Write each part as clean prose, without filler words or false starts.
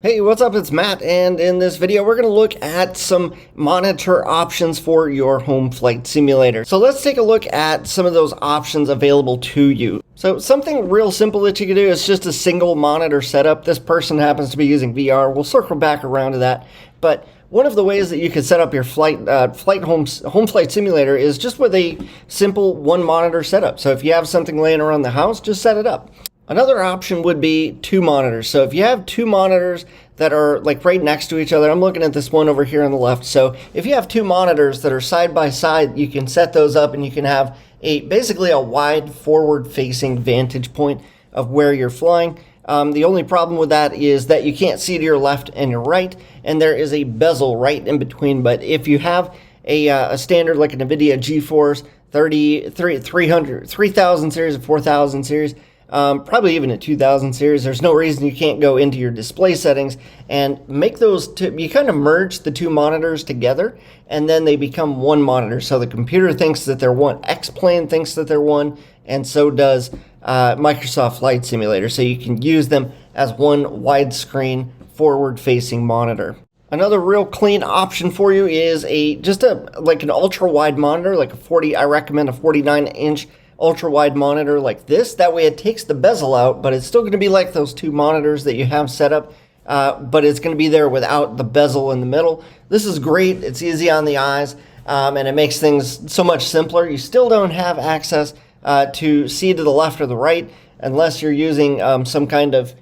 Hey, what's up? It's Matt, and in this video we're going to look at some monitor options for your home flight simulator. So let's take a look at some of those options available to you. So something real simple that you can do is just a single monitor setup. This person happens to be using VR. We'll circle back around to that. But one of the ways that you can set up your home flight simulator is just with a simple one monitor setup. So if you have something laying around the house, just set it up. Another option would be two monitors. So if you have two monitors that are like right next to each other, I'm looking at this one over here on the left. So if you have two monitors that are side by side, you can set those up and you can have basically a wide forward facing vantage point of where you're flying. The only problem with that is that you can't see to your left and your right, and there is a bezel right in between. But if you have a standard like a NVIDIA GeForce 3000 series or 4000 series, probably even a 2000 series, there's no reason you can't go into your display settings and make those two. You kind of merge the two monitors together and then they become one monitor. So the computer thinks that they're one, Xplane thinks that they're one, and so does Microsoft Flight Simulator. So you can use them as one widescreen forward facing monitor. Another real clean option for you is like an ultra wide monitor, like I recommend a 49-inch ultra wide monitor like this. That way it takes the bezel out, but it's still going to be like those two monitors that you have set up, but it's going to be there without the bezel in the middle. This is great. It's easy on the eyes, and it makes things so much simpler. You still don't have access to see to the left or the right unless you're using some kind of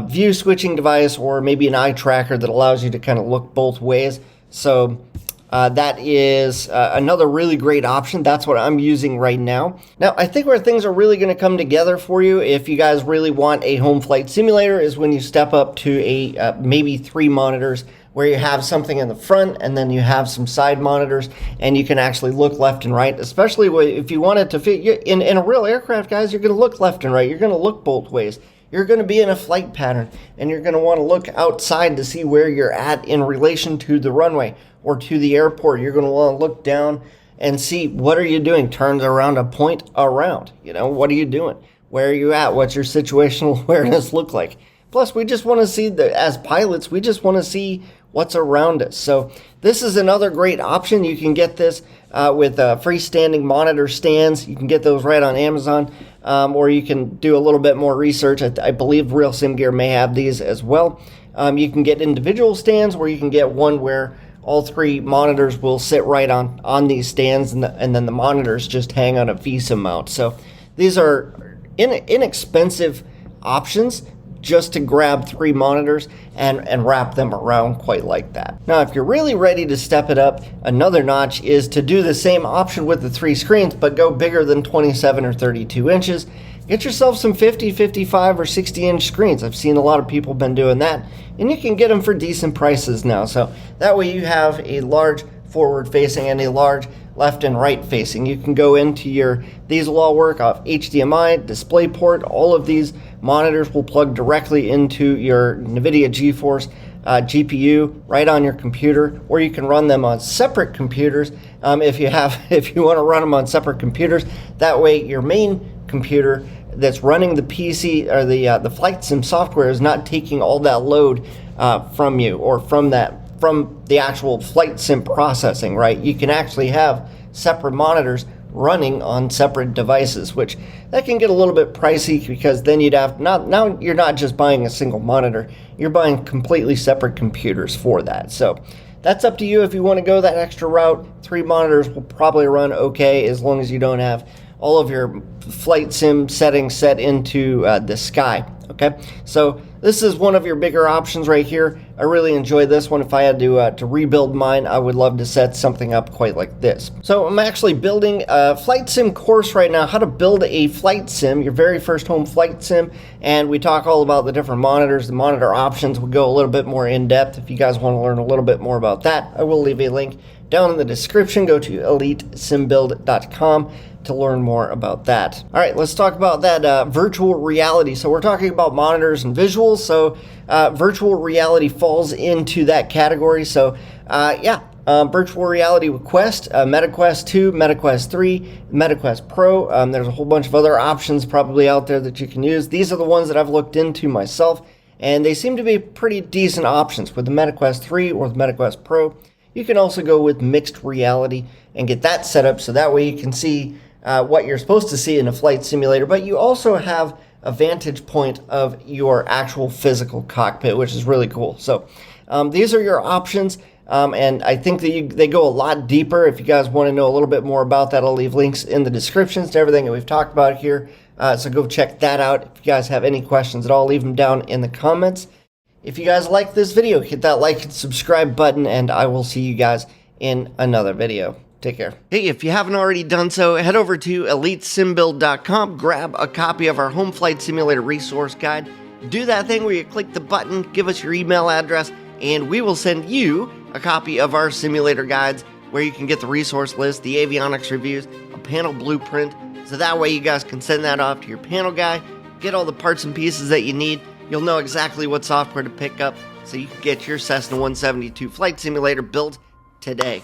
view switching device or maybe an eye tracker that allows you to kind of look both ways. So that is another really great option. That's what I'm using right now. Now, I think where things are really going to come together for you, if you guys really want a home flight simulator, is when you step up to maybe 3 monitors, where you have something in the front and then you have some side monitors and you can actually look left and right. Especially if you want it to fit in a real aircraft, guys, you're going to look left and right. You're going to look both ways. You're going to be in a flight pattern and you're going to want to look outside to see where you're at in relation to the runway or to the airport. You're going to want to look down and see, what are you doing? Turns around a point around. What are you doing? Where are you at? What's your situational awareness look like? Plus, we just want to see as pilots, we just want to see what's around us. So this is another great option. You can get this with freestanding monitor stands. You can get those right on Amazon, or you can do a little bit more research. I believe Real Sim Gear may have these as well. You can get individual stands, where you can get one where all 3 monitors will sit right on these stands, and then the monitors just hang on a VESA mount. So these are inexpensive options just to grab 3 monitors and wrap them around quite like that. Now, if you're really ready to step it up another notch, is to do the same option with the 3 screens, but go bigger than 27 or 32 inches. Get yourself some 50, 55, or 60-inch screens. I've seen a lot of people been doing that, and you can get them for decent prices now. So that way you have a large forward-facing and a large left and right-facing. You can go into these will all work off HDMI, DisplayPort. All of these monitors will plug directly into your NVIDIA GeForce GPU right on your computer, or you can run them on separate computers if you want to run them on separate computers. That way your main computer that's running the PC or the flight sim software is not taking all that load from you, or from the actual flight sim processing, right? You can actually have separate monitors running on separate devices, which that can get a little bit pricey, because then now you're not just buying a single monitor, you're buying completely separate computers for that. So that's up to you if you want to go that extra route. 3 monitors will probably run okay, as long as you don't have all of your flight sim settings set into the sky. Okay, so this is one of your bigger options right here. I really enjoy this one. If I had to rebuild mine, I would love to set something up quite like this. So I'm actually building a flight sim course right now, how to build a flight sim, your very first home flight sim, and we talk all about the different monitors, the monitor options. We go a little bit more in depth. If you guys want to learn a little bit more about that, I will leave a link down in the description. Go to elitesimbuild.com to learn more about that. All right, let's talk about that virtual reality. So we're talking about monitors and visuals. So virtual reality falls into that category. So virtual reality with Quest, MetaQuest 2, MetaQuest 3, MetaQuest Pro. There's a whole bunch of other options probably out there that you can use. These are the ones that I've looked into myself and they seem to be pretty decent options with the MetaQuest 3 or the MetaQuest Pro. You can also go with mixed reality and get that set up so that way you can see what you're supposed to see in a flight simulator, but you also have a vantage point of your actual physical cockpit, which is really cool. So these are your options, and I think that they go a lot deeper. If you guys want to know a little bit more about that, I'll leave links in the descriptions to everything that we've talked about here. So go check that out. If you guys have any questions at all, leave them down in the comments. If you guys like this video, hit that like and subscribe button, and I will see you guys in another video. Take care. Hey, if you haven't already done so, head over to elitesimbuild.com, grab a copy of our home flight simulator resource guide. Do that thing where you click the button, give us your email address, and we will send you a copy of our simulator guides where you can get the resource list, the avionics reviews, a panel blueprint, so that way you guys can send that off to your panel guy, get all the parts and pieces that you need. You'll know exactly what software to pick up so you can get your Cessna 172 flight simulator built today.